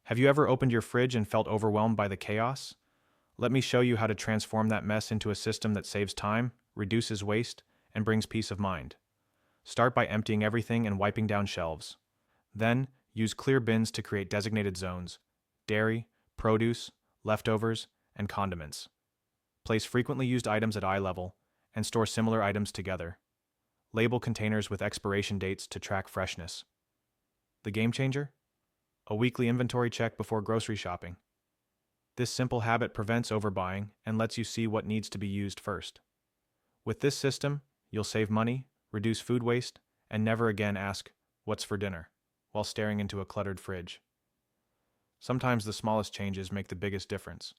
Have you ever opened your fridge and felt overwhelmed by the chaos? Let me show you how to transform that mess into a system that saves time, reduces waste, and brings peace of mind. Start by emptying everything and wiping down shelves. Then, use clear bins to create designated zones: dairy, produce, leftovers, and condiments. Place frequently used items at eye level and store similar items together. Label containers with expiration dates to track freshness. The game changer? A weekly inventory check before grocery shopping. This simple habit prevents overbuying and lets you see what needs to be used first. With this system, you'll save money, reduce food waste, and never again ask, "What's for dinner?" while staring into a cluttered fridge. Sometimes the smallest changes make the biggest difference.